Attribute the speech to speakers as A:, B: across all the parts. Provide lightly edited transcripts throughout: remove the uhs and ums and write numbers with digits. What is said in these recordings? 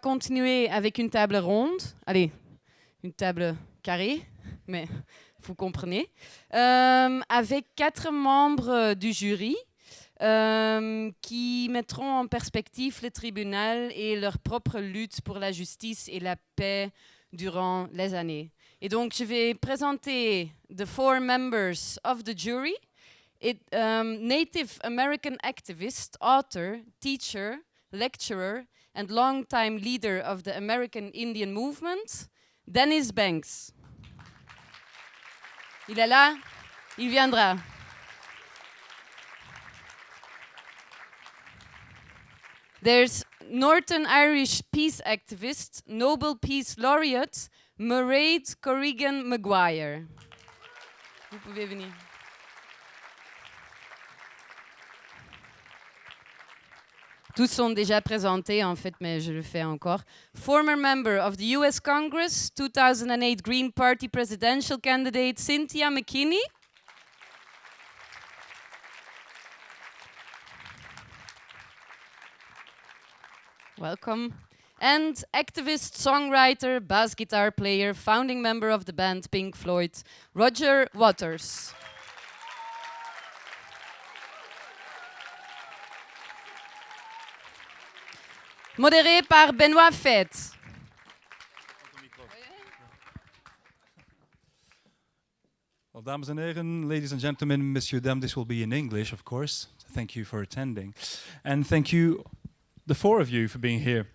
A: Continuer avec une table ronde. Allez, une table carrée, mais vous comprenez. Avec 4 membres du jury qui mettront en perspective le tribunal et leur propre lutte pour la justice et la paix durant les années. Et donc, je vais présenter the 4 members of the jury. Native American activist, author, teacher, lecturer, and longtime leader of the American Indian movement, Dennis Banks. Il est là, il viendra. There's Northern Irish peace activist, Nobel Peace Laureate, Mairead Maguire. Vous pouvez venir. Tous sont déjà présentés en fait, mais je le fais encore. Former member of the US Congress, 2008 Green Party presidential candidate Cynthia McKinney. Welcome. And activist, songwriter, bass guitar player, founding member of the band Pink Floyd, Roger Waters. Modéré par Benoît Fett.
B: Well, dames en heren, ladies and gentlemen, messieurs, dames, this will be in English, of course. Thank you for attending. And thank you, the 4 of you, for being here.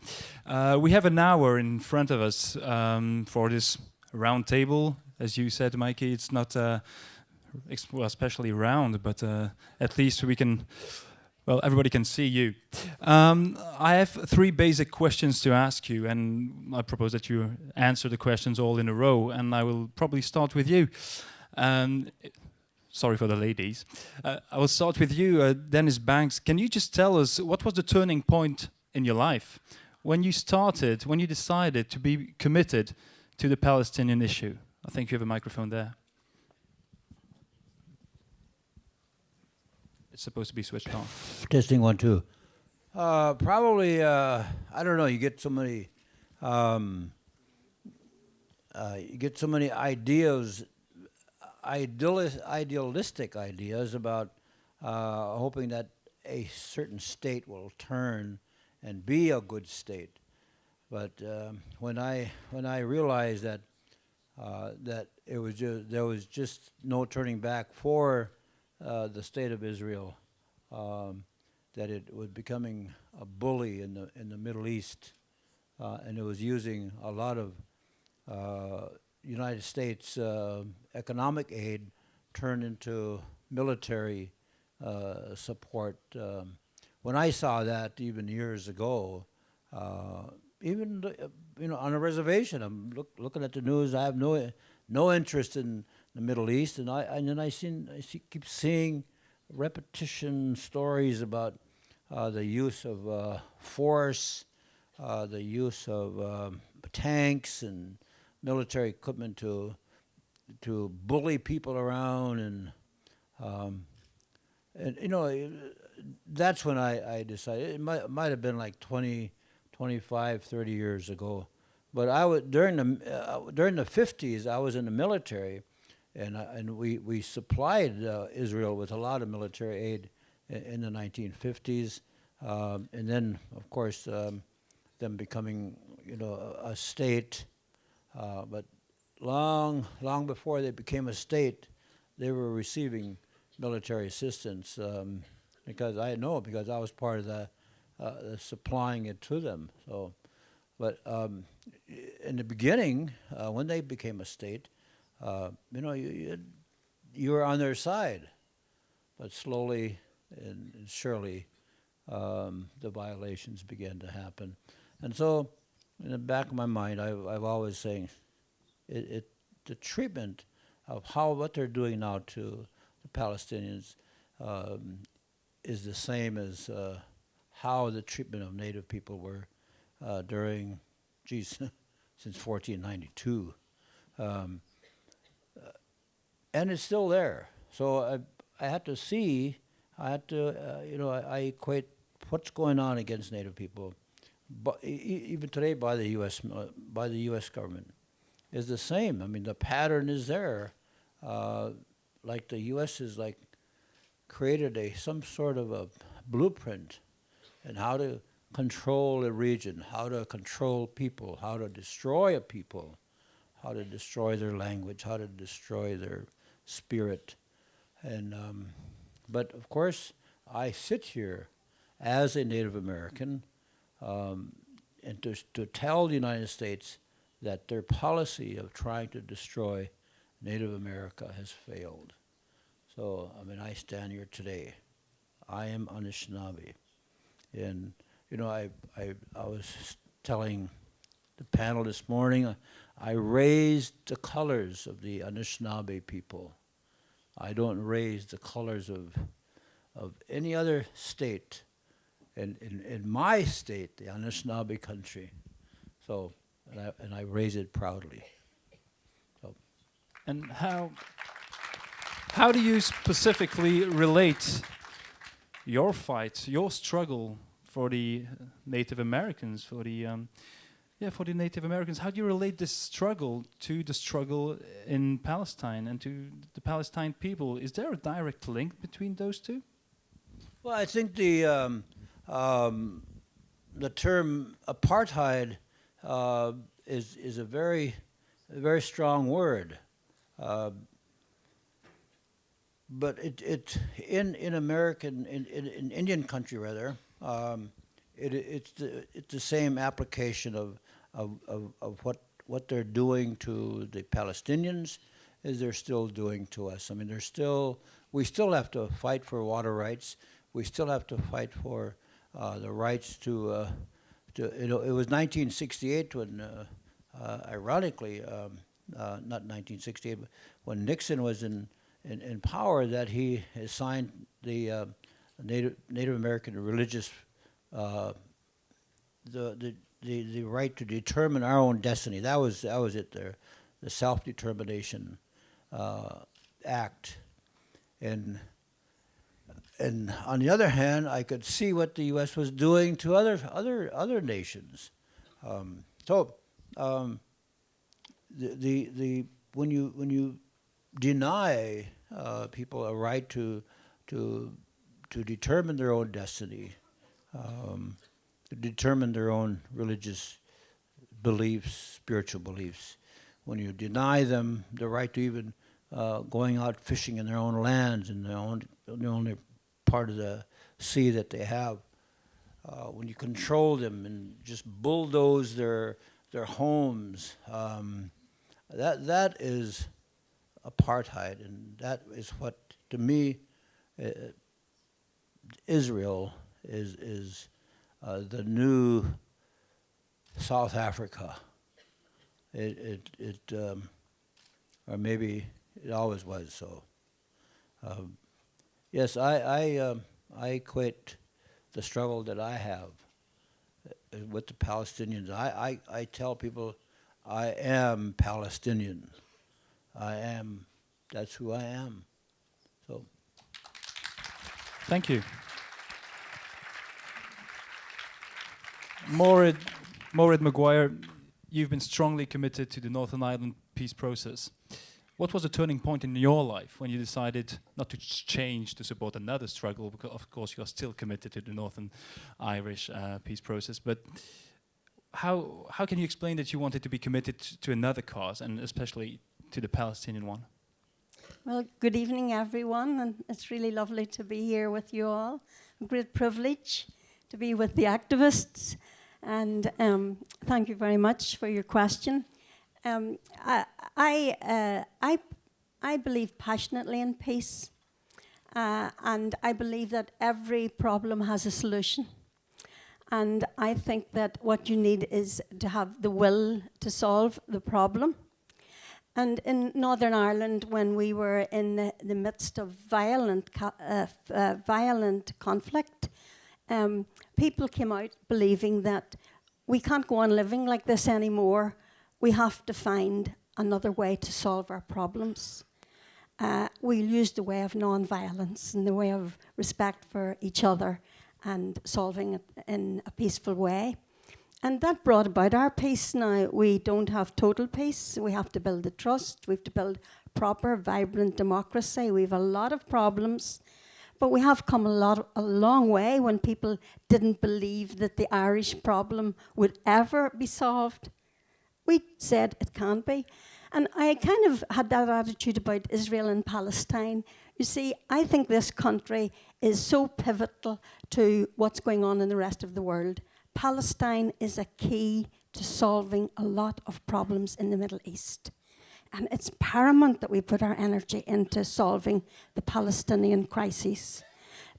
B: We have an hour in front of us for this round table. As you said, Mikey, it's not especially round, but at least we can... Well, everybody can see you. I have 3 basic questions to ask you, and I propose that you answer the questions all in a row, and I will probably start with you. Sorry for the ladies. I will start with you, Dennis Banks. Can you just tell us what was the turning point in your life when you decided to be committed to the Palestinian issue? I think you have a microphone there. It's supposed to be switched on.
C: Testing 1, 2. Probably, I don't know. You get so many ideas, idealistic ideas about hoping that a certain state will turn and be a good state. But when I realized that there was just no turning back for the state of Israel, that it was becoming a bully in the Middle East, and it was using a lot of United States economic aid turned into military support. When I saw that even years ago, even on a reservation, I'm looking at the news. I have no interest in the Middle East, and I keep seeing repetition stories about the use of force, the use of tanks and military equipment to bully people around, and that's when I decided. It might have been like 20, 25, 30 years ago, but I was during the 50s. I was in the military. And we supplied Israel with a lot of military aid in the 1950s, and then of course them becoming a state. But long before they became a state, they were receiving military assistance because I was part of the supplying it to them. So, but in the beginning, when they became a state. You were on their side, but slowly and surely the violations began to happen. And so in the back of my mind, I've always saying the treatment of what they're doing now to the Palestinians is the same as how the treatment of Native people were during, since 1492. And it's still there. So I had to see, I equate what's going on against Native people even today by the U.S. government, is the same. I mean, the pattern is there. Like the U.S. has like created some sort of a blueprint and how to control a region, how to control people, how to destroy a people, how to destroy their language, how to destroy their spirit. And but of course, I sit here as a Native American and to tell the United States that their policy of trying to destroy Native America has failed. So, I mean, I stand here today. I am Anishinaabe. And, you know, I was telling the panel this morning, I raised the colors of the Anishinaabe people. I don't raise the colors of any other state. In my state, the Anishinaabe country. So, and I raise it proudly. So.
B: And how do you specifically relate your fight, your struggle for the Native Americans, for the Native Americans? How do you relate this struggle to the struggle in Palestine and to the Palestine people? Is there a direct link between those two?
C: Well, I think the term apartheid is a very strong word. But it in American in Indian country rather, it's the same application of what they're doing to the Palestinians as they're still doing to us. I mean, we still have to fight for water rights. We still have to fight for the rights to you know, it was 1968 when, ironically, not 1968, but when Nixon was in power, that he signed the Native American religious the right to determine our own destiny. That was it there, the Self-Determination Act, and on the other hand, I could see what the U.S. was doing to other nations. When you deny people a right to determine their own destiny, to determine their own religious beliefs, spiritual beliefs, when you deny them the right to even going out fishing in their own lands, in their only part of the sea that they have, when you control them and just bulldoze their homes, that is apartheid, and that is what, to me, Israel is the new South Africa. Or maybe it always was so. Yes, I equate the struggle that I have with the Palestinians. I tell people I am Palestinian. That's who I am. So.
B: Thank you. Mairead Maguire, you've been strongly committed to the Northern Ireland peace process. What was the turning point in your life when you decided not to change to support another struggle? Because of course you are still committed to the Northern Irish peace process, but how can you explain that you wanted to be committed to another cause, and especially to the Palestinian one?
D: Well, good evening, everyone, and it's really lovely to be here with you all. A great privilege to be with the activists, and thank you very much for your question. I believe passionately in peace, and I believe that every problem has a solution. And I think that what you need is to have the will to solve the problem. And in Northern Ireland, when we were in the midst of violent conflict, people came out believing that we can't go on living like this anymore. We have to find another way to solve our problems. We used the way of non-violence and the way of respect for each other and solving it in a peaceful way. And that brought about our peace. Now, we don't have total peace. We have to build the trust. We have to build proper, vibrant democracy. We have a lot of problems. But we have come a long way when people didn't believe that the Irish problem would ever be solved. We said it can't be. And I kind of had that attitude about Israel and Palestine. You see, I think this country is so pivotal to what's going on in the rest of the world. Palestine is a key to solving a lot of problems in the Middle East. And it's paramount that we put our energy into solving the Palestinian crisis.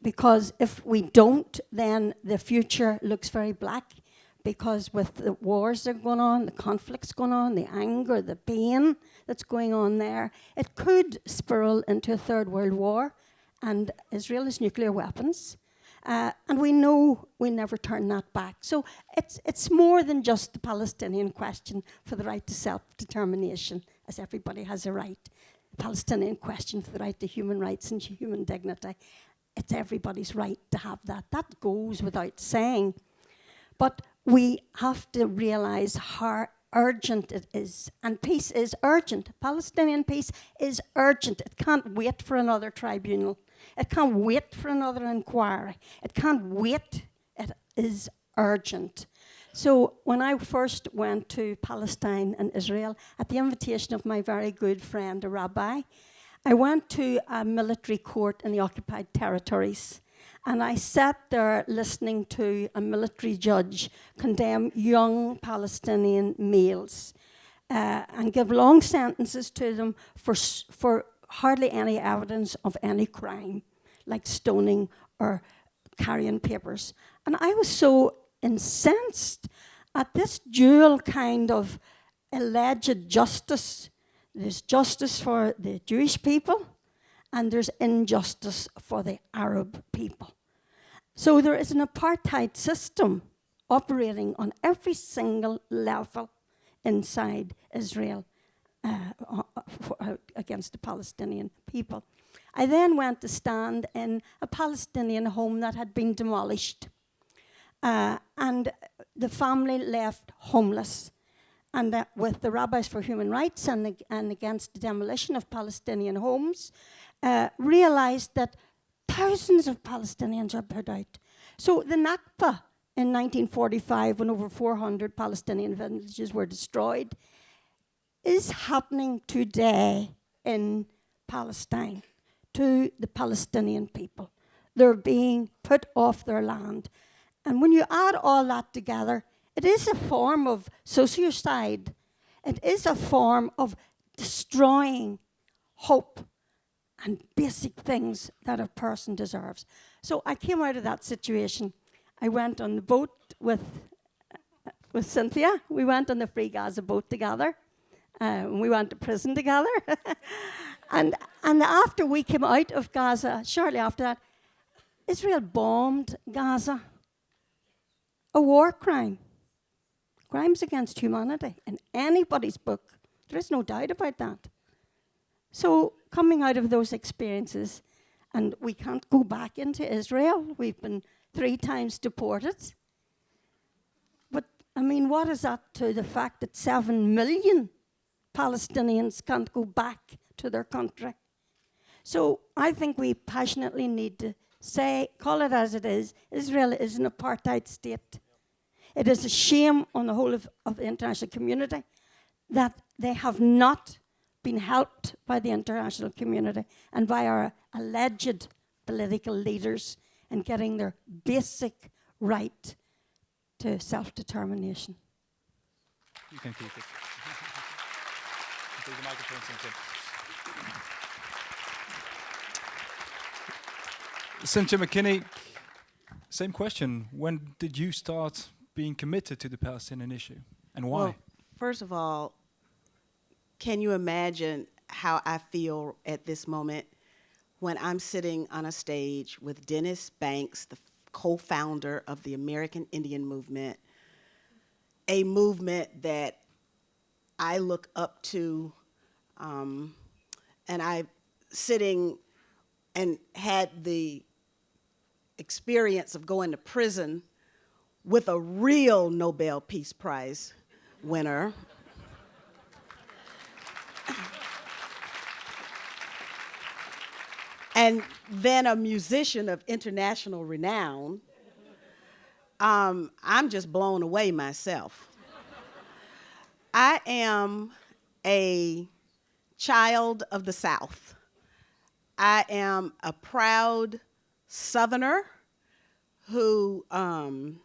D: Because if we don't, then the future looks very black. Because with the wars that are going on, the conflicts going on, the anger, the pain that's going on there, it could spiral into a third world war. And Israel has nuclear weapons. And we know we never turn that back. So it's more than just the Palestinian question for the right to self-determination, as everybody has a right. The Palestinian question for the right to human rights and human dignity. It's everybody's right to have that. That goes without saying. But we have to realize how urgent it is. And peace is urgent. Palestinian peace is urgent. It can't wait for another tribunal. It can't wait for another inquiry. It can't wait. It is urgent. So when I first went to Palestine and Israel, at the invitation of my very good friend, a rabbi, I went to a military court in the occupied territories. And I sat there listening to a military judge condemn young Palestinian males and give long sentences to them for hardly any evidence of any crime, like stoning or carrying papers. And I was so incensed at this dual kind of alleged justice. There's justice for the Jewish people, and there's injustice for the Arab people. So there is an apartheid system operating on every single level inside Israel against the Palestinian people. I then went to stand in a Palestinian home that had been demolished. And the family left homeless. And with the Rabbis for Human Rights and against the demolition of Palestinian homes, realized that thousands of Palestinians are put out. So the Nakba in 1945, when over 400 Palestinian villages were destroyed, is happening today in Palestine to the Palestinian people. They're being put off their land. And when you add all that together, it is a form of sociocide. It is a form of destroying hope and basic things that a person deserves. So I came out of that situation. I went on the boat with Cynthia. We went on the Free Gaza boat together. We went to prison together. and after we came out of Gaza, shortly after that, Israel bombed Gaza. A war crime. Crimes against humanity in anybody's book. There is no doubt about that. So coming out of those experiences, and we can't go back into Israel. We've been 3 times deported. But, I mean, what is that to the fact that 7 million Palestinians can't go back to their country? So I think we passionately need to say, call it as it is, Israel is an apartheid state. It is a shame on the whole of the international community that they have not been helped by the international community and by our alleged political leaders in getting their basic right to self-determination.
B: You can keep it. Take the microphone, Cynthia. Cynthia McKinney, same question. When did you start being committed to the Palestinian issue, and why?
E: Well, first of all, can you imagine how I feel at this moment when I'm sitting on a stage with Dennis Banks, the co-founder of the American Indian Movement, a movement that I look up to, and I'm sitting and had the experience of going to prison with a real Nobel Peace Prize winner. And then a musician of international renown. I'm just blown away myself. I am a child of the South. I am a proud Southerner who, how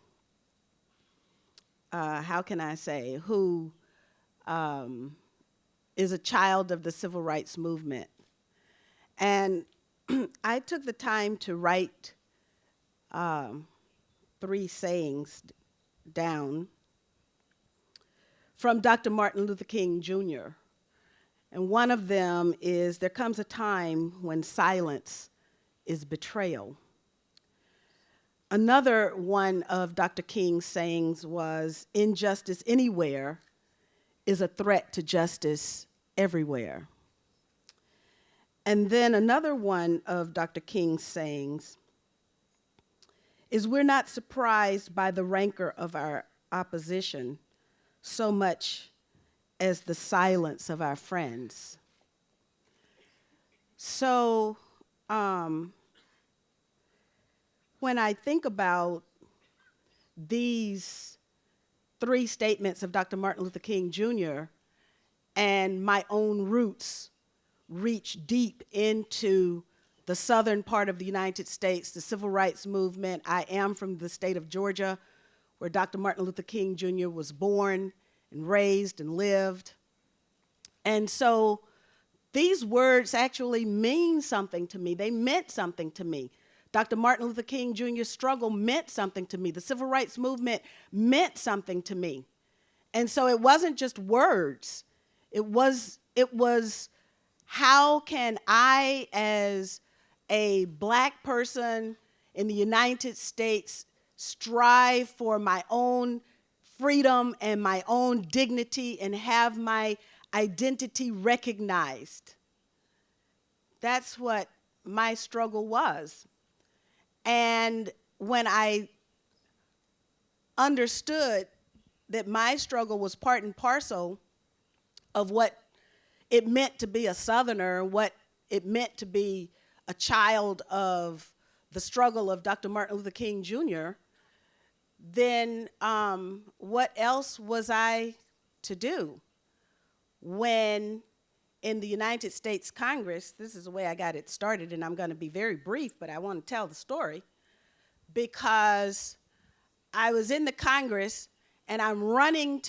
E: can I say, who is a child of the civil rights movement. And I took the time to write 3 sayings down from Dr. Martin Luther King Jr. And one of them is, there comes a time when silence is betrayal. Another one of Dr. King's sayings was, injustice anywhere is a threat to justice everywhere. And then another one of Dr. King's sayings is, we're not surprised by the rancor of our opposition so much as the silence of our friends. So when I think about these 3 statements of Dr. Martin Luther King Jr. and my own roots reach deep into the southern part of the United States, the civil rights movement. I am from the state of Georgia, where Dr. Martin Luther King Jr. was born and raised and lived. And so these words actually mean something to me. They meant something to me. Dr. Martin Luther King Jr.'s struggle meant something to me. The civil rights movement meant something to me. And so it wasn't just words. It was how can I, as a Black person in the United States, strive for my own freedom and my own dignity and have my identity recognized. That's what my struggle was. And when I understood that my struggle was part and parcel of what it meant to be a Southerner, what it meant to be a child of the struggle of Dr. Martin Luther King Jr., then what else was I to do? When in the United States Congress, this is the way I got it started, and I'm going to be very brief, but I want to tell the story, because I was in the Congress, and I'm running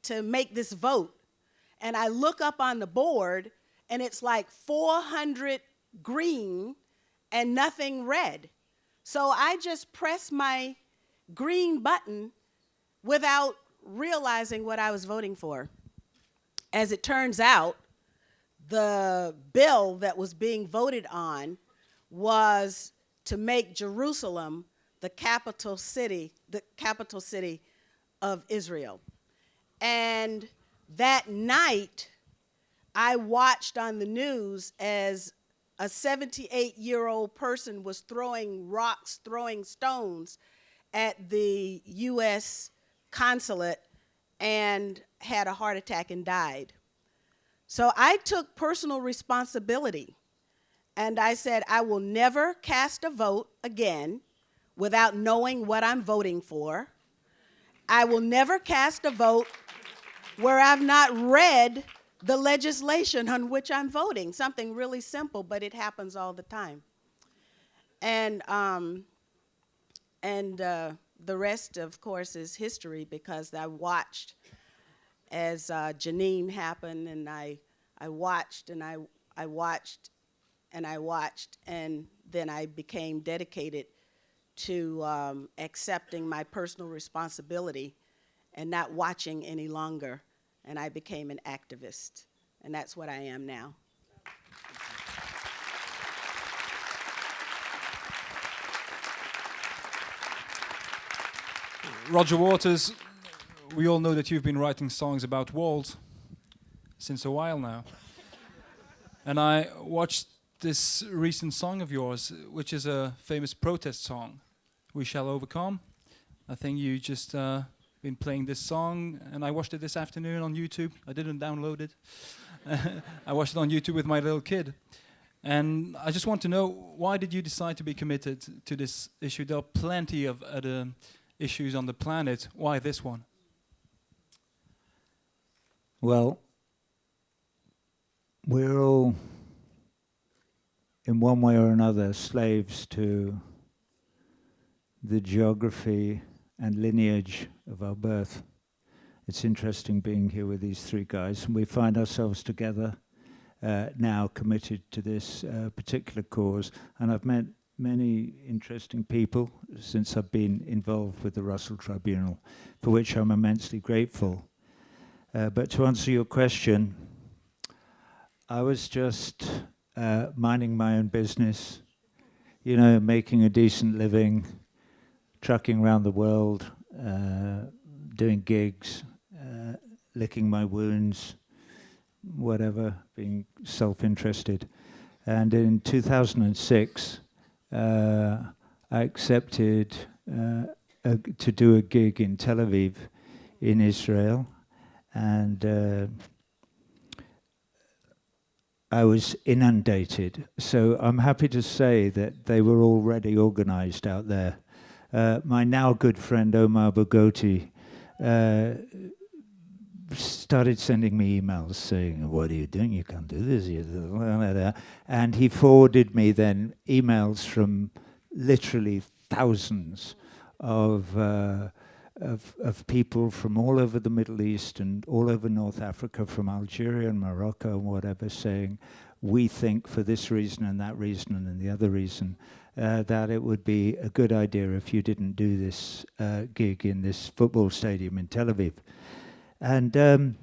E: to make this vote, and I look up on the board, and it's like 400 green and nothing red. So I just press my green button without realizing what I was voting for. As it turns out, the bill that was being voted on was to make Jerusalem the capital city of Israel. And that night, I watched on the news as a 78-year-old person was throwing rocks, throwing stones at the U.S. consulate and had a heart attack and died. So I took personal responsibility, and I said, I will never cast a vote again without knowing what I'm voting for. I will never cast a vote where I've not read the legislation on which I'm voting. Something really simple, but it happens all the time. And the rest, of course, is history, because I watched as Janine happened, and I watched and I watched and I watched, and then I became dedicated to accepting my personal responsibility and not watching any longer, and I became an activist, and that's what I am now.
B: Roger Waters, we all know that you've been writing songs about walls since a while now. And I watched this recent song of yours, which is a famous protest song, We Shall Overcome. I think you just been playing this song, and I watched it this afternoon on YouTube. I didn't download it. I watched it on YouTube with my little kid. And I just want to know, why did you decide to be committed to this issue? There are plenty of other issues on the planet. Why this one?
F: Well, we're all, in one way or another, slaves to the geography and lineage of our birth. It's interesting being here with these three guys, and we find ourselves together now committed to this particular cause. And I've met many interesting people since I've been involved with the Russell Tribunal, for which I'm immensely grateful. But to answer your question, I was just minding my own business, you know, making a decent living, trucking around the world, doing gigs, licking my wounds, whatever, being self-interested. And in 2006, I accepted to do a gig in Tel Aviv, in Israel, and I was inundated. So I'm happy to say that they were already organized out there. My now good friend Omar Bogoti started sending me emails saying, "What are you doing? You can't do this." And he forwarded me then emails from literally thousands of people from all over the Middle East and all over North Africa, from Algeria and Morocco and whatever, saying, "We think for this reason and that reason and the other reason that it would be a good idea if you didn't do this gig in this football stadium in Tel Aviv." And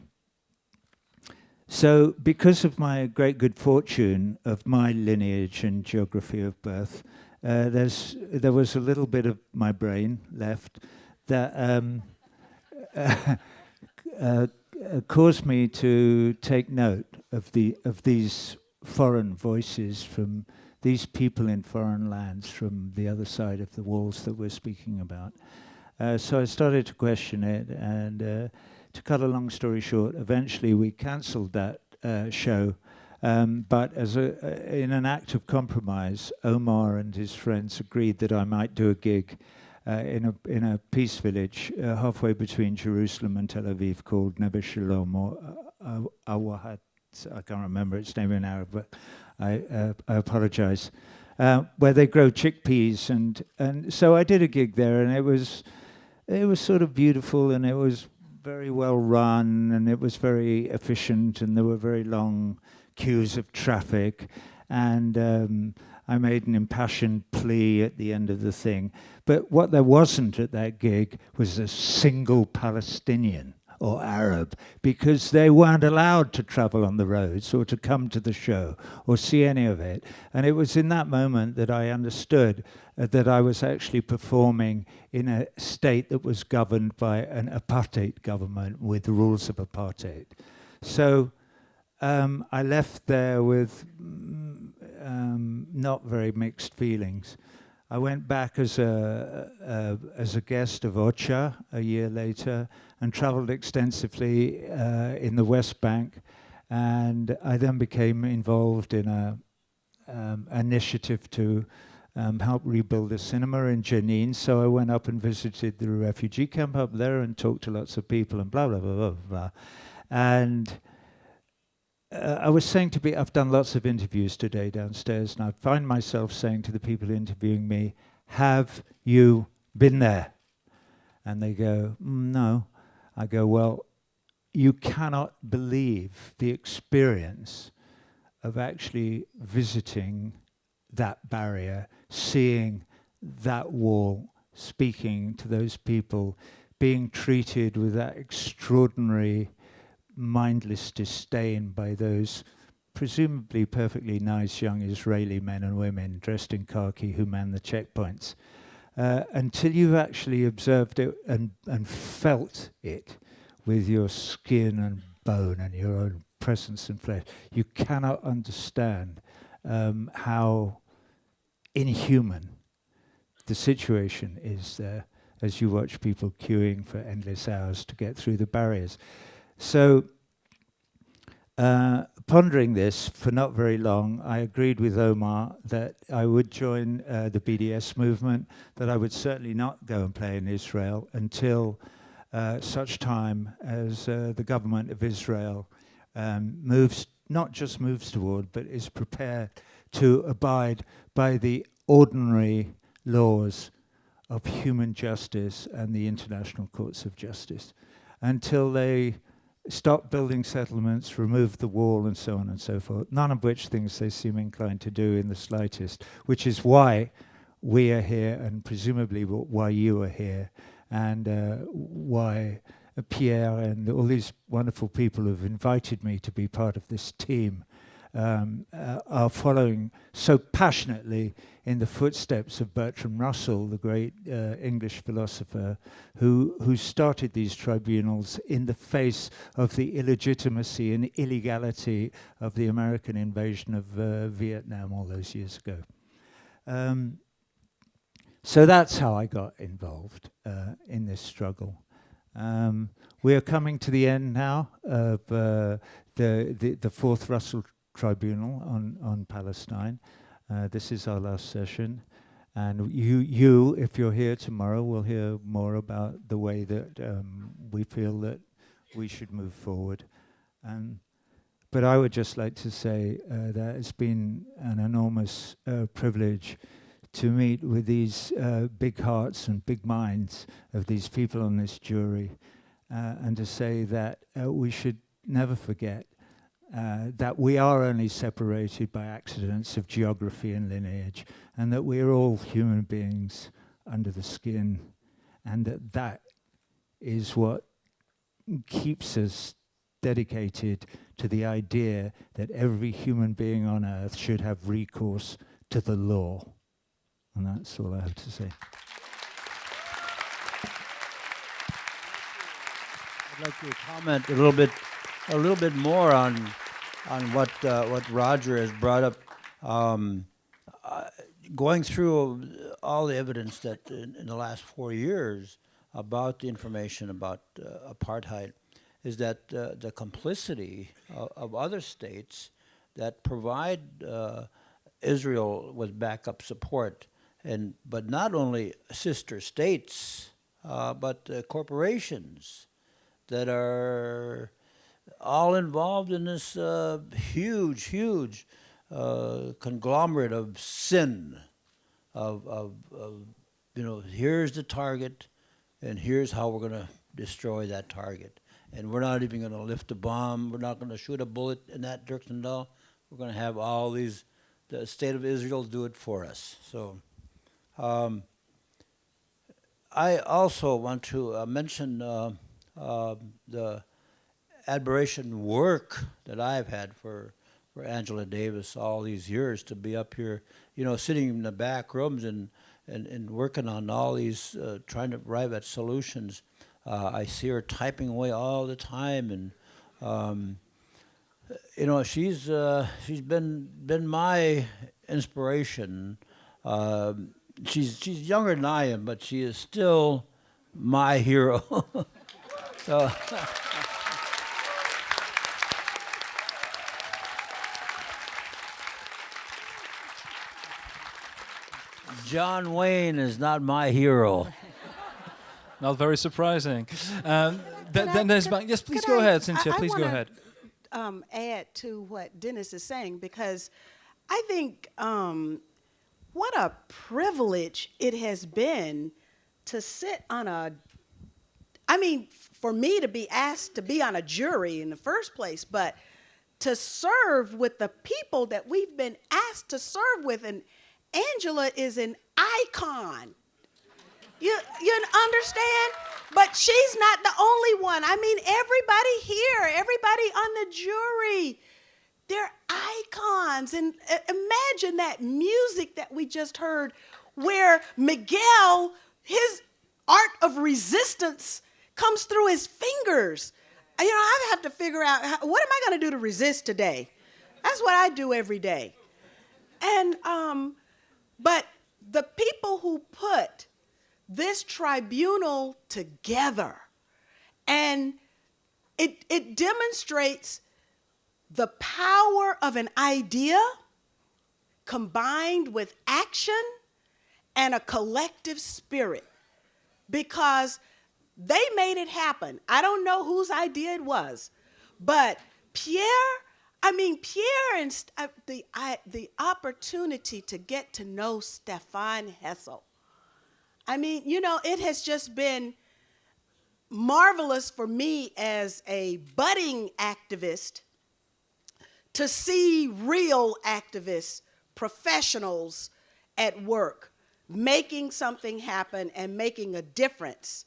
F: so because of my great good fortune of my lineage and geography of birth, there was a little bit of my brain left that caused me to take note of these foreign voices from these people in foreign lands from the other side of the walls that we're speaking about. So I started to question it, and to cut a long story short, eventually we cancelled that show. But in an act of compromise, Omar and his friends agreed that I might do a gig in a peace village halfway between Jerusalem and Tel Aviv called Neve Shalom, or Awahat. I can't remember its name in Arab, but I apologize. Where they grow chickpeas, and so I did a gig there, and it was sort of beautiful, and it was very well run, and it was very efficient, and there were very long queues of traffic, and I made an impassioned plea at the end of the thing. But what there wasn't at that gig was a single Palestinian or Arab, because they weren't allowed to travel on the roads or to come to the show or see any of it. And it was in that moment that I understood that I was actually performing in a state that was governed by an apartheid government with the rules of apartheid. So I left there with not very mixed feelings. I went back as a guest of OCHA a year later and traveled extensively in the West Bank, and I then became involved in an initiative to help rebuild a cinema in Jenin. So I went up and visited the refugee camp up there and talked to lots of people and blah, blah, blah, blah, blah. And I was saying I've done lots of interviews today downstairs, and I find myself saying to the people interviewing me, "Have you been there?" And they go, "No." I go, "Well, you cannot believe the experience of actually visiting that barrier, seeing that wall, speaking to those people, being treated with that extraordinary mindless disdain by those presumably perfectly nice young Israeli men and women dressed in khaki who man the checkpoints. Until you've actually observed it and felt it with your skin and bone and your own presence and flesh, you cannot understand how inhuman the situation is there. as you watch people queuing for endless hours to get through the barriers. So, pondering this for not very long, I agreed with Omar that I would join the BDS movement, that I would certainly not go and play in Israel until such time as the government of Israel not just moves toward, but is prepared to abide by the ordinary laws of human justice and the international courts of justice, until they stop building settlements, remove the wall, and so on and so forth, none of which things they seem inclined to do in the slightest, which is why we are here, and presumably why you are here, and why Pierre and all these wonderful people who've invited me to be part of this team are following so passionately in the footsteps of Bertrand Russell, the great English philosopher, who started these tribunals in the face of the illegitimacy and illegality of the American invasion of Vietnam all those years ago. So that's how I got involved in this struggle. We are coming to the end now of the fourth Russell Tribunal on Palestine. This is our last session, and you, if you're here tomorrow, will hear more about the way that we feel that we should move forward. But I would just like to say that it's been an enormous privilege to meet with these big hearts and big minds of these people on this jury, and to say that we should never forget that we are only separated by accidents of geography and lineage, and that we are all human beings under the skin, and that is what keeps us dedicated to the idea that every human being on earth should have recourse to the law. And that's all I have to say.
C: I'd like to comment a little bit more on what Roger has brought up. Going through all the evidence that in the last 4 years about the information about apartheid, is that the complicity of other states that provide Israel with backup support, but not only sister states, but corporations that are all involved in this huge conglomerate of sin, of here's the target, and here's how we're going to destroy that target. And we're not even going to lift a bomb. We're not going to shoot a bullet in that direction at all. We're going to have all the state of Israel do it for us. So I also want to mention the admiration work that I've had for Angela Davis all these years, to be up here, sitting in the back rooms and working on all these, trying to arrive at solutions. I see her typing away all the time, and she's been my inspiration. She's younger than I am, but she is still my hero. So. John Wayne is not my hero.
B: Not very surprising. Yes, please go ahead, Cynthia. Please go ahead.
E: Add to what Dennis is saying, because I think what a privilege it has been to sit on for me to be asked to be on a jury in the first place, but to serve with the people that we've been asked to serve with. And Angela is an icon. You understand? But she's not the only one. I mean, everybody here, everybody on the jury, they're icons. And imagine that music that we just heard, where Miguel, his art of resistance comes through his fingers. I have to figure out, what am I going to do to resist today? That's what I do every day. And but the people who put this tribunal together. And it demonstrates the power of an idea combined with action and a collective spirit, because they made it happen. I don't know whose idea it was, but Pierre and the opportunity to get to know Stefan Hessel. I mean, you know, it has just been marvelous for me as a budding activist to see real activists, professionals at work, making something happen and making a difference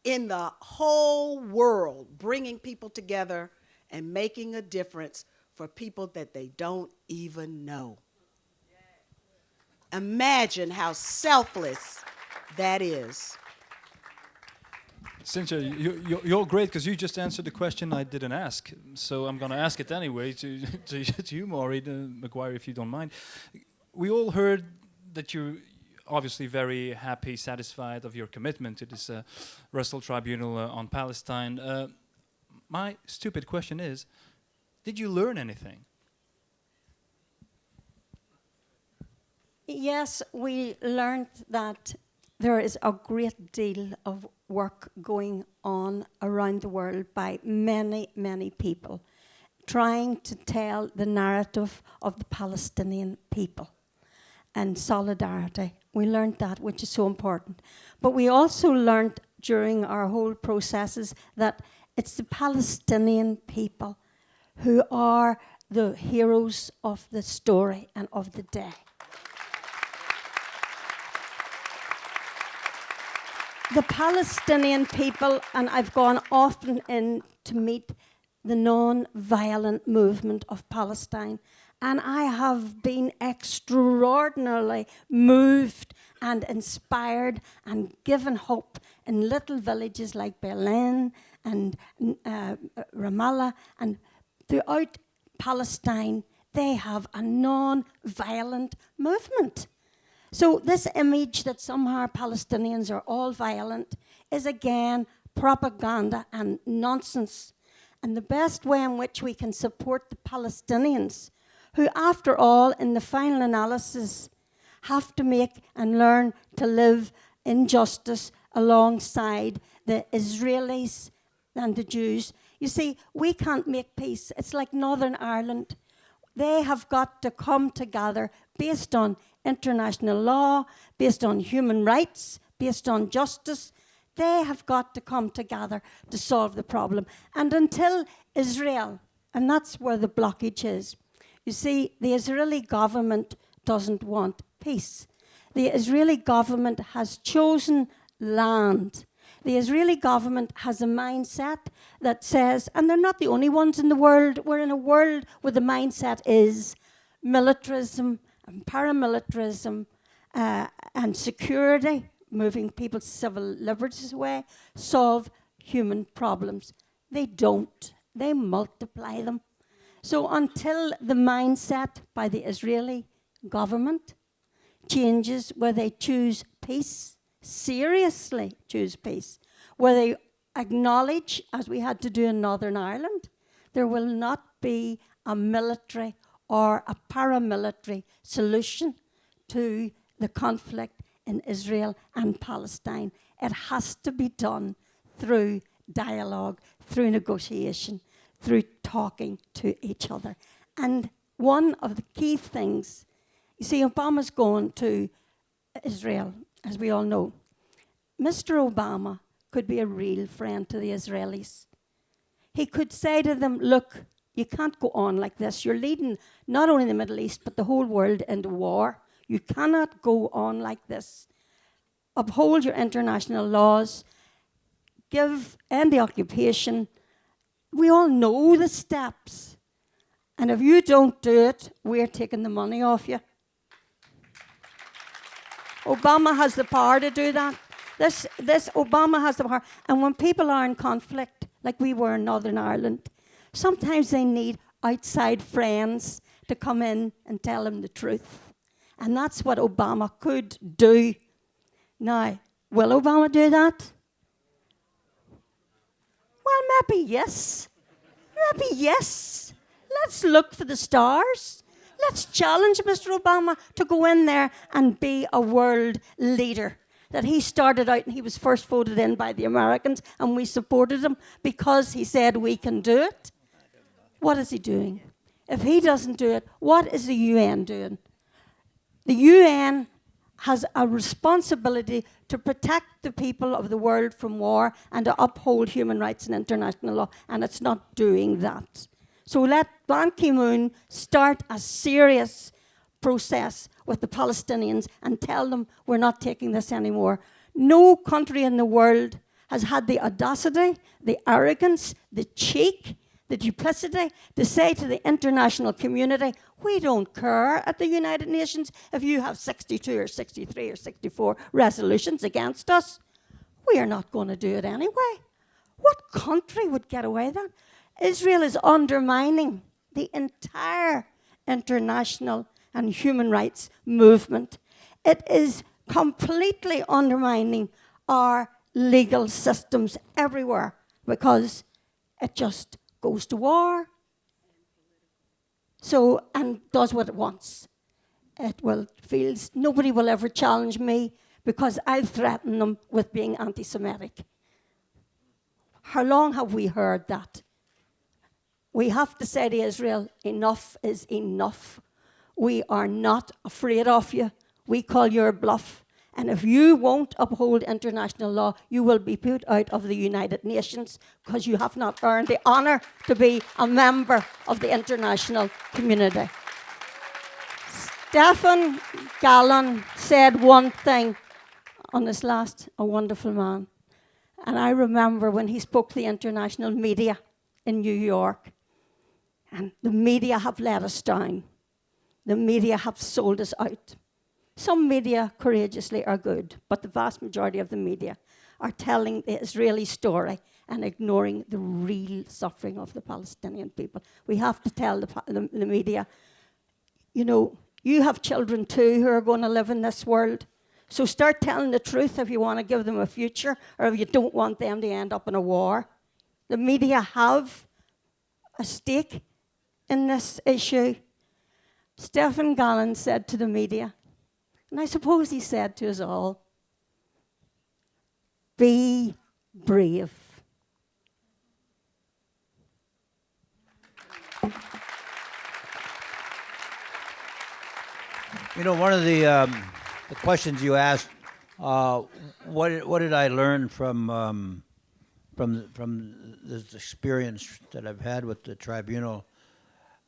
E: in the whole world, bringing people together and making a difference for people that they don't even know. Imagine how selfless that is.
B: Cynthia, you're great because you just answered the question I didn't ask. So I'm going to ask it anyway to you, Mairead Maguire, if you don't mind. We all heard that you're obviously very happy, satisfied of your commitment to this Russell Tribunal on Palestine. My stupid question is, did you learn anything?
D: Yes, we learned that there is a great deal of work going on around the world by many, many people trying to tell the narrative of the Palestinian people and solidarity. We learned that, which is so important. But we also learned during our whole processes that it's the Palestinian people who are the heroes of the story and of the day. The Palestinian people, and I've gone often in to meet the non-violent movement of Palestine, and I have been extraordinarily moved and inspired and given hope in little villages like Berlin and Ramallah, and throughout Palestine, they have a non-violent movement. So this image that somehow Palestinians are all violent is again propaganda and nonsense. And the best way in which we can support the Palestinians, who after all, in the final analysis, have to make and learn to live in justice alongside the Israelis and the Jews. You see, we can't make peace. It's like Northern Ireland. They have got to come together based on international law, based on human rights, based on justice. They have got to come together to solve the problem. And until Israel, and that's where the blockage is, you see, the Israeli government doesn't want peace. The Israeli government has chosen land. The Israeli government has a mindset that says, and they're not the only ones in the world, we're in a world where the mindset is militarism and paramilitarism and security, moving people's civil liberties away, solve human problems. They don't. They multiply them. So until the mindset by the Israeli government changes where they choose peace, seriously choose peace, where they acknowledge, as we had to do in Northern Ireland, there will not be a military or a paramilitary solution to the conflict in Israel and Palestine. It has to be done through dialogue, through negotiation, through talking to each other. And one of the key things, you see, Obama's going to Israel, as we all know. Mr. Obama could be a real friend to the Israelis. He could say to them, look, you can't go on like this. You're leading not only the Middle East, but the whole world into war. You cannot go on like this. Uphold your international laws. End the occupation. We all know the steps. And if you don't do it, we're taking the money off you. Obama has the power to do that. This Obama has the power. And when people are in conflict, like we were in Northern Ireland, sometimes they need outside friends to come in and tell them the truth. And that's what Obama could do. Now, Will Obama do that? Well, maybe yes. Maybe yes. Let's look for the stars. Let's challenge Mr. Obama to go in there and be a world leader. That he started out and he was first voted in by the Americans and we supported him because he said we can do it. What is he doing? If he doesn't do it, what is the UN doing? The UN has a responsibility to protect the people of the world from war and to uphold human rights and international law, and it's not doing that. So let Ban Ki-moon start a serious process with the Palestinians and tell them we're not taking this anymore. No country in the world has had the audacity, the arrogance, the cheek, the duplicity to say to the international community, we don't care at the United Nations if you have 62 or 63 or 64 resolutions against us. We are not going to do it anyway. What country would get away with that? Israel is undermining the entire international and human rights movement. It is completely undermining our legal systems everywhere because it just goes to war. So, and does what it wants. It will feels nobody will ever challenge me because I'll threaten them with being anti-Semitic. How long have we heard that? We have to say to Israel, enough is enough. We are not afraid of you. We call your bluff. And if you won't uphold international law, you will be put out of the United Nations because you have not earned the honor to be a member of the international community. Stephen Gallen said one thing on his last, a wonderful man. And I remember when he spoke to the international media in New York, and the media have let us down. The media have sold us out. Some media, courageously, are good, but the vast majority of the media are telling the Israeli story and ignoring the real suffering of the Palestinian people. We have to tell the media, you know, you have children too who are going to live in this world. So start telling the truth if you want to give them a future or if you don't want them to end up in a war. The media have a stake in this issue. Stephen Gallen said to the media, and I suppose he said to us all, be brave.
C: You know, one of the questions you asked, what did I learn from this experience that I've had with the tribunal?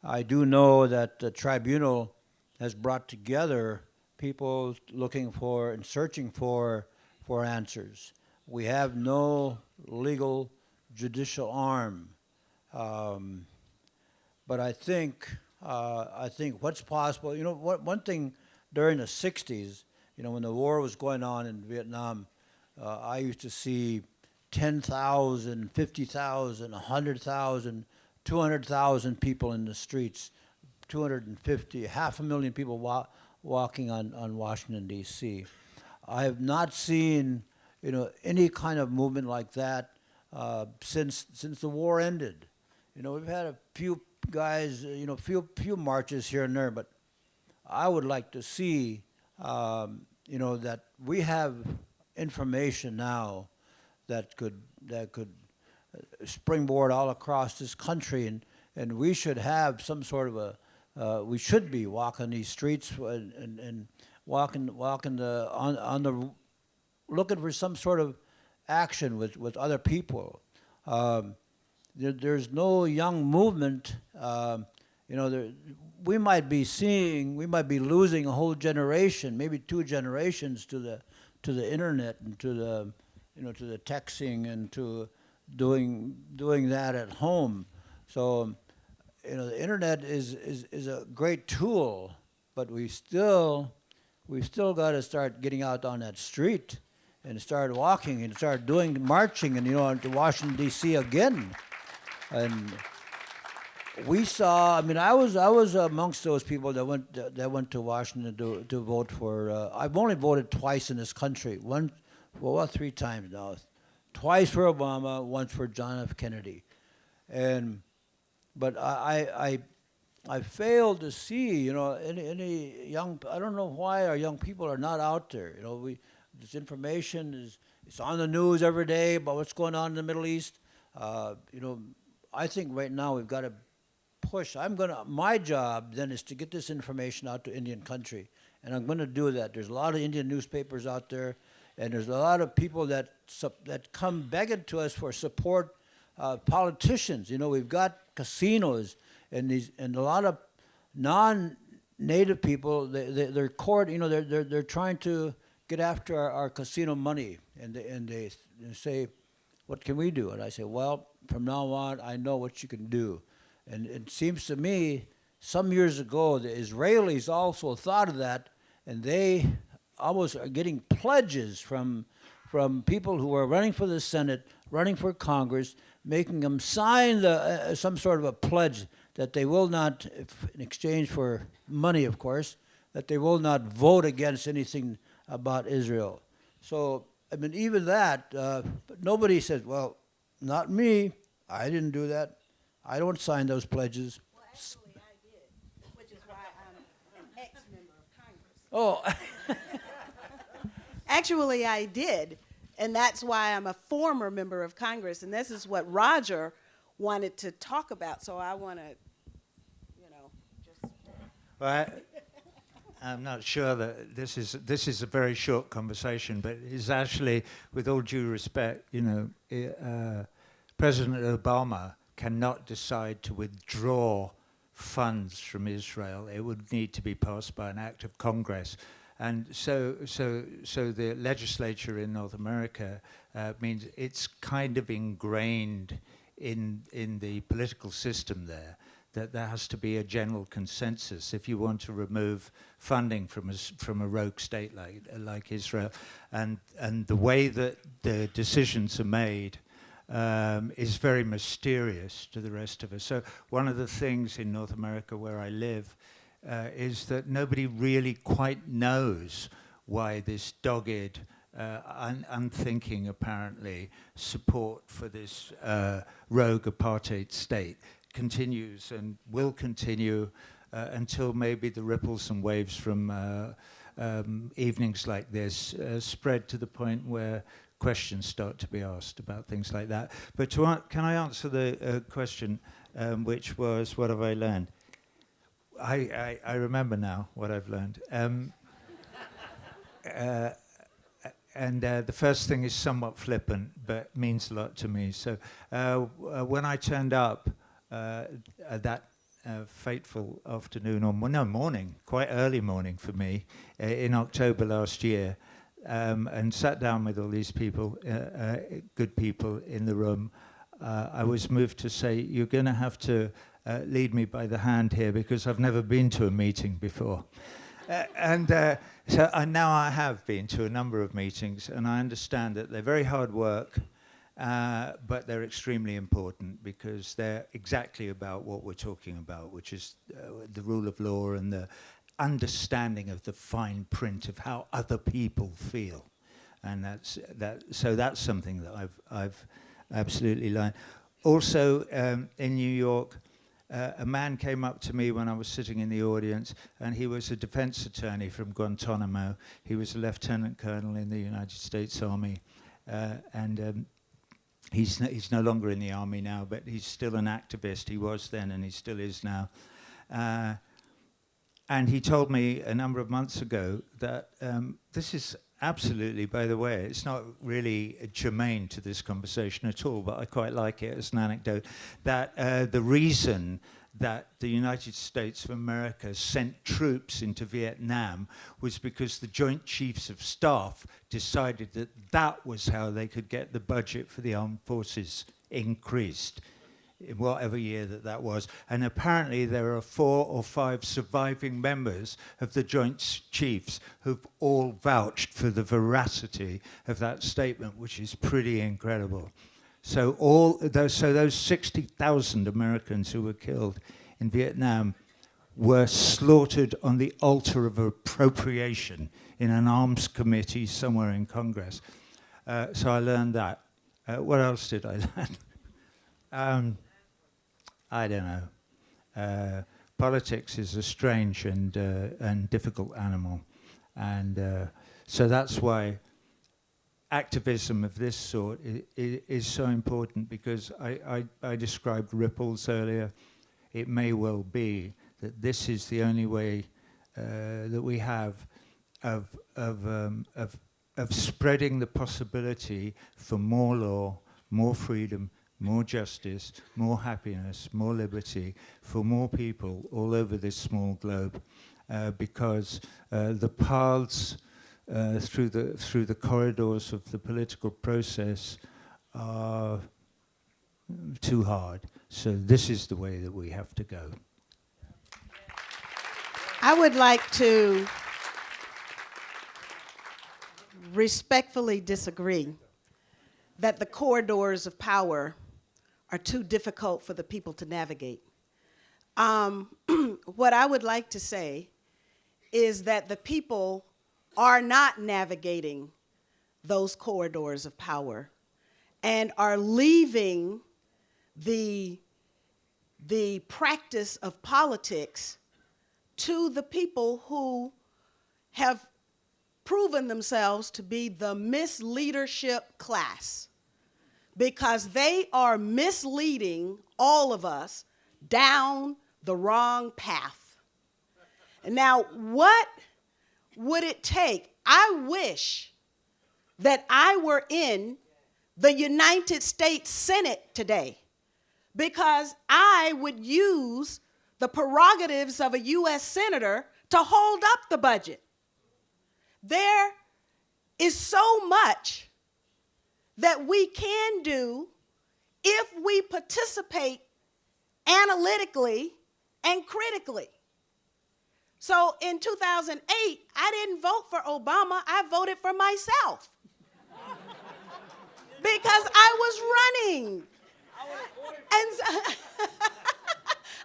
C: I do know that the tribunal has brought together people looking for and searching for answers. We have no legal judicial arm, but I think what's possible. You know, one thing during the '60s, you know, when the war was going on in Vietnam, I used to see 10,000, 50,000, 100,000, 200,000 people in the streets, 250, 500,000 people walking on Washington, D.C. I have not seen, you know, any kind of movement like that since the war ended. You know, we've had a few guys, you know, few marches here and there, but I would like to see, you know, that we have information now that could springboard all across this country, and we should have some sort of a we should be walking these streets and walking looking for some sort of action with other people. There's no young movement. You know, we might be losing a whole generation, maybe 2 generations to the internet and to the texting and to doing that at home. So, you know, the internet is a great tool, but we still got to start getting out on that street and start walking and start marching, and, you know, to Washington D.C. again. And we saw. I mean, I was amongst those people that went to Washington to vote for. I've only voted twice in this country. well, 3 times now. Twice for Obama, once for John F. Kennedy. But I fail to see, any young. I don't know why our young people are not out there. This information it's on the news every day about what's going on in the Middle East. I think right now we've got to push. My job then is to get this information out to Indian country, and I'm going to do that. There's a lot of Indian newspapers out there, and there's a lot of people that come begging to us for support. Politicians, we've got casinos and a lot of non-native people. They're they're trying to get after our casino money, and they say, "What can we do?" And I say, "Well, from now on, I know what you can do." And it seems to me, some years ago, the Israelis also thought of that, and they almost are getting pledges from people who are running for the Senate, running for Congress, making them sign some sort of a pledge that they will not, in exchange for money, of course, that they will not vote against anything about Israel. So, even that, but nobody says, well, not me. I didn't do that. I don't sign those pledges.
E: Well, actually, I did, which is why I'm an ex-member of Congress.
C: Oh.
E: Actually, I did, and that's why I'm a former member of Congress, and this is what Roger wanted to talk about, so I want to, just...
F: Well, I'm not sure that this is a very short conversation, but it's actually, with all due respect, President Obama cannot decide to withdraw funds from Israel. It would need to be passed by an act of Congress. And so the legislature in North America means it's kind of ingrained in the political system there that there has to be a general consensus if you want to remove funding from a rogue state like Israel. And the way that the decisions are made is very mysterious to the rest of us. So one of the things in North America where I live is that nobody really quite knows why this dogged, unthinking, apparently, support for this rogue apartheid state continues and will continue until maybe the ripples and waves from evenings like this spread to the point where questions start to be asked about things like that. But can I answer the question, which was, what have I learned? I remember now what I've learned. And the first thing is somewhat flippant, but means a lot to me. So when I turned up that fateful afternoon, or morning, quite early morning for me, in October last year, and sat down with all these people, good people in the room, I was moved to say, you're going to have to lead me by the hand here because I've never been to a meeting before. So now I have been to a number of meetings, and I understand that they're very hard work, but they're extremely important because they're exactly about what we're talking about, which is the rule of law and the understanding of the fine print of how other people feel. And that's something that I've absolutely learned. Also, in New York, a man came up to me when I was sitting in the audience, and he was a defense attorney from Guantanamo. He was a lieutenant colonel in the United States Army, and he's no longer in the army now, but he's still an activist. He was then, and he still is now. And he told me a number of months ago that this is absolutely, by the way, it's not really germane to this conversation at all, but I quite like it as an anecdote, that the reason that the United States of America sent troops into Vietnam was because the Joint Chiefs of Staff decided that that was how they could get the budget for the armed forces increased, in whatever year that was. And apparently there are 4 or 5 surviving members of the Joint Chiefs who've all vouched for the veracity of that statement, which is pretty incredible. So those 60,000 Americans who were killed in Vietnam were slaughtered on the altar of appropriation in an arms committee somewhere in Congress. So I learned that. What else did I learn? I don't know. Politics is a strange and difficult animal, and so that's why activism of this sort is so important, because I described ripples earlier. It may well be that this is the only way that we have of spreading the possibility for more law, more freedom, more justice, more happiness, more liberty for more people all over this small globe, because the paths through the corridors of the political process are too hard. So this is the way that we have to go.
E: I would like to respectfully disagree that the corridors of power are too difficult for the people to navigate. What I would like to say is that the people are not navigating those corridors of power and are leaving the practice of politics to the people who have proven themselves to be the misleadership class, because they are misleading all of us down the wrong path. Now, what would it take? I wish that I were in the United States Senate today, because I would use the prerogatives of a U.S. senator to hold up the budget. There is so much that we can do if we participate analytically and critically. So in 2008, I didn't vote for Obama, I voted for myself. Because I was running. And so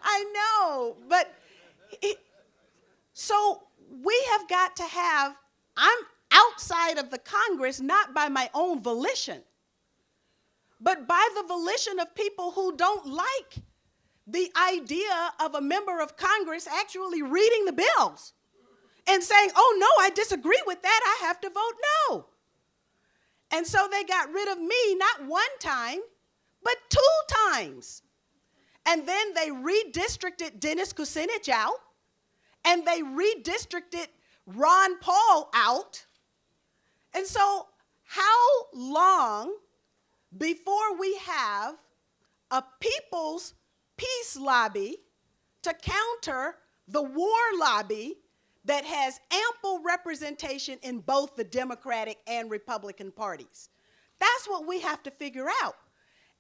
E: I know, but so we have got to have, I'm outside of the Congress, not by my own volition, but by the volition of people who don't like the idea of a member of Congress actually reading the bills and saying, oh no, I disagree with that, I have to vote no. And so they got rid of me not one time, but 2 times. And then they redistricted Dennis Kucinich out, and they redistricted Ron Paul out. And so how long before we have a people's peace lobby to counter the war lobby that has ample representation in both the Democratic and Republican parties? That's what we have to figure out.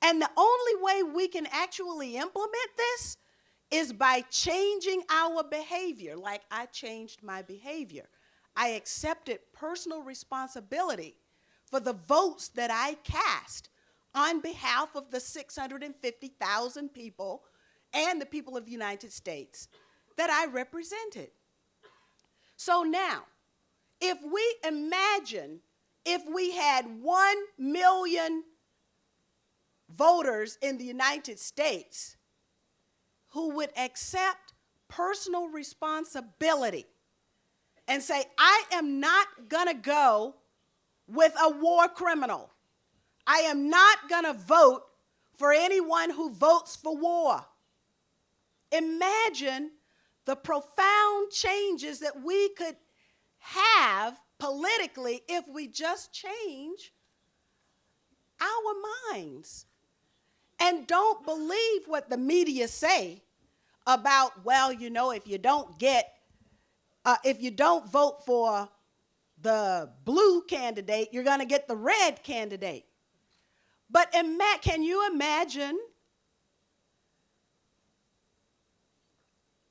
E: And the only way we can actually implement this is by changing our behavior, like I changed my behavior. I accepted personal responsibility for the votes that I cast on behalf of the 650,000 people and the people of the United States that I represented. So now, if we imagine if we had 1 million voters in the United States who would accept personal responsibility and say, I am not gonna go with a war criminal. I am not gonna vote for anyone who votes for war. Imagine the profound changes that we could have politically if we just change our minds and don't believe what the media say about, well, you know, if you don't vote for the blue candidate, you're going to get the red candidate. But can you imagine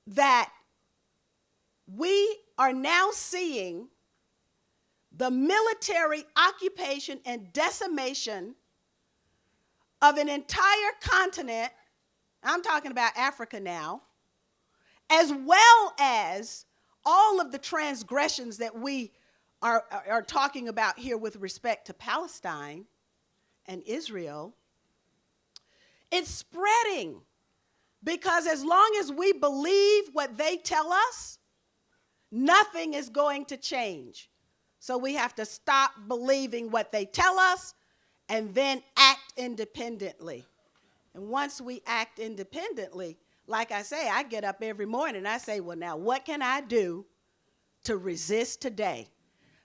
E: that we are now seeing the military occupation and decimation of an entire continent, I'm talking about Africa now, as well as all of the transgressions that we are talking about here with respect to Palestine and Israel, it's spreading. Because as long as we believe what they tell us, nothing is going to change. So we have to stop believing what they tell us and then act independently. And once we act independently, like I say, I get up every morning and I say, well, now what can I do to resist today?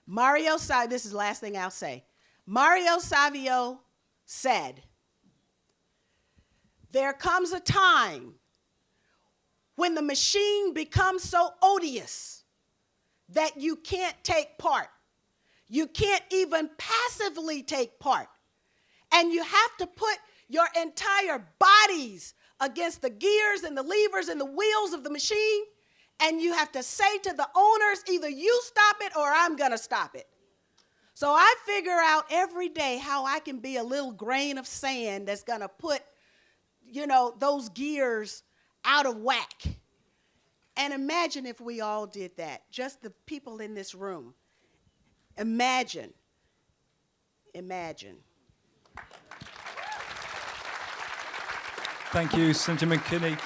E: This is the last thing I'll say. Mario Savio said, there comes a time when the machine becomes so odious that you can't take part. You can't even passively take part. And you have to put your entire bodies against the gears and the levers and the wheels of the machine, and you have to say to the owners, either you stop it or I'm gonna stop it. So I figure out every day how I can be a little grain of sand that's gonna put, those gears out of whack. And imagine if we all did that, just the people in this room. Imagine.
B: Thank you, Cynthia McKinney.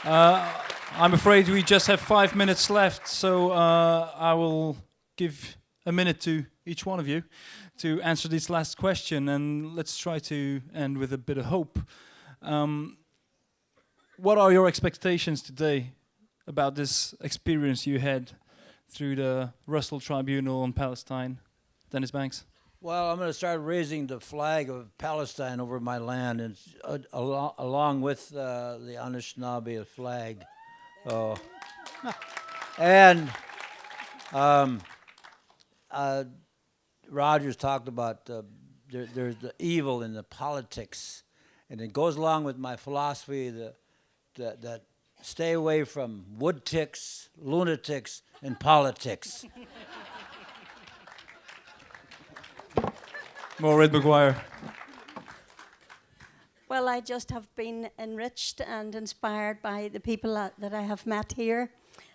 B: I'm afraid we just have 5 minutes left, so I will give a minute to each one of you to answer this last question, and let's try to end with a bit of hope. What are your expectations today about this experience you had through the Russell Tribunal on Palestine? Dennis Banks?
C: Well, I'm going to start raising the flag of Palestine over my land, and along with the Anishinaabe flag. And Rogers talked about there's the evil in the politics, and it goes along with my philosophy that stay away from wood ticks, lunatics, and politics.
B: Mairead Maguire.
D: Well, I just have been enriched and inspired by the people that I have met here.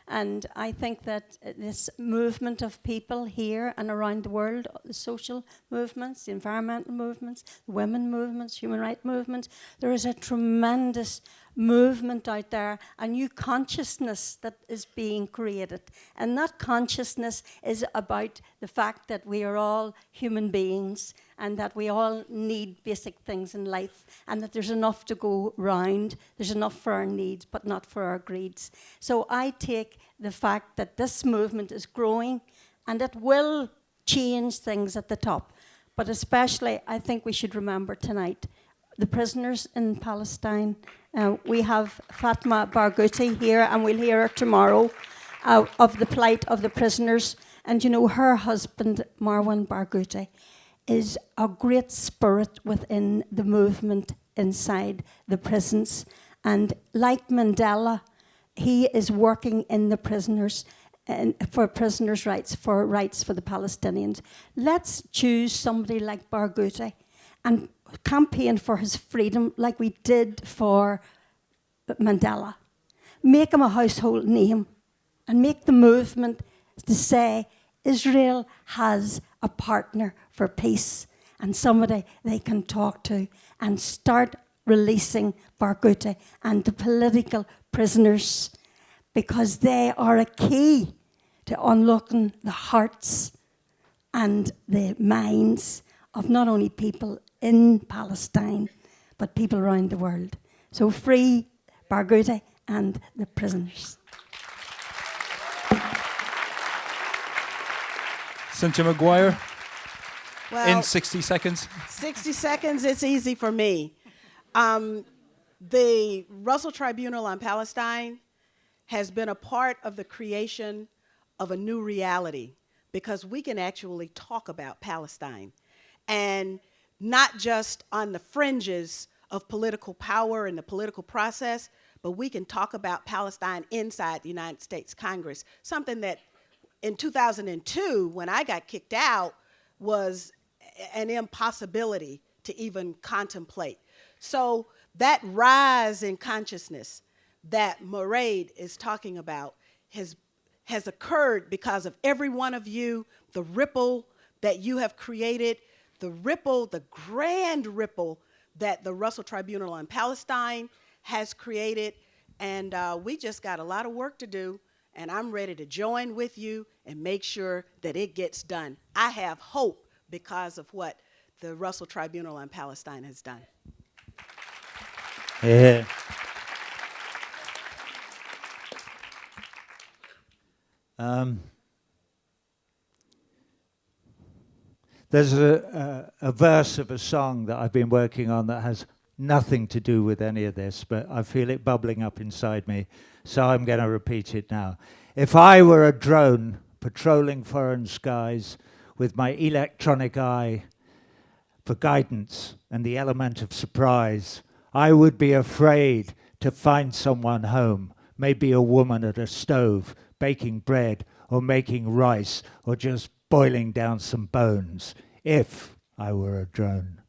D: And I think that this movement of people here and around the world, the social movements, the environmental movements, the women movements, human rights movements, there is a tremendous movement out there, a new consciousness that is being created. And that consciousness is about the fact that we are all human beings and that we all need basic things in life, and that there's enough to go round, there's enough for our needs, but not for our greeds. So I take the fact that this movement is growing, and it will change things at the top. But especially, I think we should remember tonight the prisoners in Palestine. We have Fatma Barghouti here, and we'll hear her tomorrow, of the plight of the prisoners. And her husband, Marwan Barghouti, is a great spirit within the movement inside the prisons. And like Mandela, he is working in the prisoners and for prisoners' rights, for rights for the Palestinians. Let's choose somebody like Barghouti and campaign for his freedom like we did for Mandela. Make him a household name and make the movement to say Israel has a partner for peace and somebody they can talk to, and start releasing Barghouti and the political prisoners, because they are a key to unlocking the hearts and the minds of not only people in Palestine, but people around the world. So free Barghouti and the prisoners.
B: Cynthia Maguire,
E: Well,
B: in 60 seconds.
E: 60 seconds, it's easy for me. The Russell Tribunal on Palestine has been a part of the creation of a new reality, because we can actually talk about Palestine, and not just on the fringes of political power and the political process, but we can talk about Palestine inside the United States Congress, something that in 2002, when I got kicked out, was an impossibility to even contemplate. So that rise in consciousness that Mairead is talking about has occurred because of every one of you, the ripple that you have created, the ripple, the grand ripple that the Russell Tribunal on Palestine has created. And we just got a lot of work to do, and I'm ready to join with you and make sure that it gets done. I have hope because of what the Russell Tribunal on Palestine has done.
F: Yeah. There's a verse of a song that I've been working on that has nothing to do with any of this, but I feel it bubbling up inside me, so I'm going to repeat it now. If I were a drone patrolling foreign skies with my electronic eye for guidance and the element of surprise, I would be afraid to find someone home, maybe a woman at a stove, baking bread or making rice or just boiling down some bones, if I were a drone.